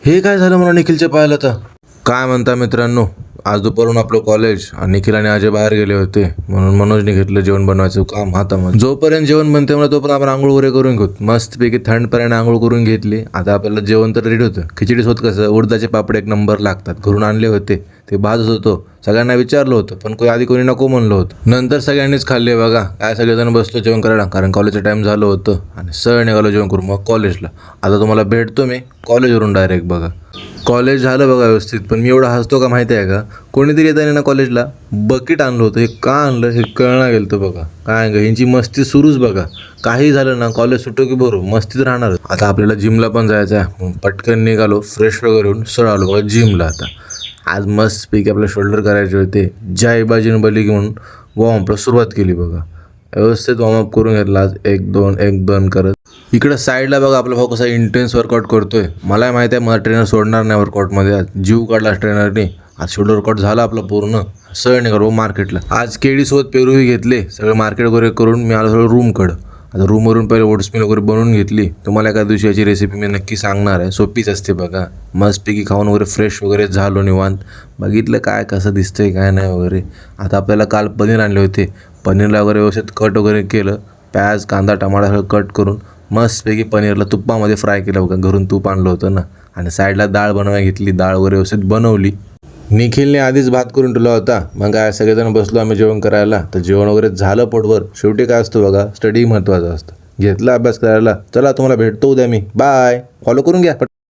हे काय झालं मला निखिलच्या पाहायला तर. काय म्हणता मित्रांनो, आज दुपारून आपलं कॉलेज आणि निखिल आणि अजय बाहेर गेले होते, म्हणून मनोजने घेतलं जेवण बनवायचं काम हातामध्ये. जोपर्यंत जेवण बनते मला तोपर्यंत आपण आंघोळ वगैरे करून घेऊ. मस्तपैकी थंड पाण्याने आंघोळ करून घेतली. आता आपल्याला जेवण तर रेडी होतं. खिचडीच होत कसं, उडदाचे पापड एक नंबर लागतात, घरून आणले होते ते भाजत होतो. सगळ्यांना विचारलं होतं पण आधी कोणी नको म्हणलं होतं. नंतर सगळ्यांनीच खाल्ले बघा. काय सगळेजण बसलो जेवण करायला, कारण कॉलेजचा टाइम झालं होतं आणि सर निघालो जेवण करून मग कॉलेजला. आता तुम्हाला भेटतो मी कॉलेजवरून डायरेक्ट. बघा कॉलेज झालं बघा व्यवस्थित, पण मी एवढा हसतो का माहिती आहे का, कोणीतरी येताना ना कॉलेजला बकेट आणलं होतं. हे का आणलं हे कळणार गेलं तर बघा. काय ग ह्यांची मस्ती सुरूच बघा. काही झालं ना कॉलेज सुटो की बरो मस्तीच राहणार. आता आपल्याला जिमला पण जायचं आहे, पटकन निघालो फ्रेश वगैरे होऊन सरळ आलो बघा जिमला. आता आज मस्तपैकी आपले शोल्डर करायचे होते. जय बाजीन बली म्हणून वॉर्मअपला सुरुवात केली बघा. व्यवस्थित वॉर्मअप करून घेतला आज 1-2 करत. इकडं साईडला बघा आपला भाऊ कसा इंटेन्स वर्कआउट करतोय. मला माहिती आहे मला ट्रेनर सोडणार नाही वर्कआउटमध्ये. आज जीव काढला ट्रेनरने. आज शोल्डर वर्कआउट झाला आपला पूर्ण. सर निघालो मार्केटला. आज केळीसोबत पेरूही घेतले. सगळं मार्केट वगैरे करून मी आलो सगळं रूमकडं. आता रूमवरून पहिले ओट्समील वगैरे बनवून घेतली. तुम्हाला एका दिवशी याची रेसिपी मी नक्की सांगणार आहे. सोपीच असते बघा. मस्तपैकी खाऊन वगैरे फ्रेश वगैरे झालो निवांत. बघितलं काय कसं दिसतंय काय नाही वगैरे. आता आपल्याला काल पनीर आणले होते. पनीरला वगैरे व्यवस्थित कट वगैरे केलं. प्याज कांदा टमाटा सगळं कट करून मस्तपैकी पनीरला तुपामध्ये फ्राय केलं बघा. घरून तूप आणलं होतं ना. आणि साईडला डाळ बनवायला घेतली. डाळ वगैरे व्यवस्थित बनवली. निखिलने आधीच भात करून ठेवला होता. मग काय सगळेजण बसलो आम्ही जेवण करायला. तर जेवण वगैरे झालं पोटभर. शेवटी काय असतं बघा, स्टडी महत्त्वाचं असतं. घेतला अभ्यास करायला. चला तुम्हाला भेटतो उद्या मी. बाय. फॉलो करून घ्या.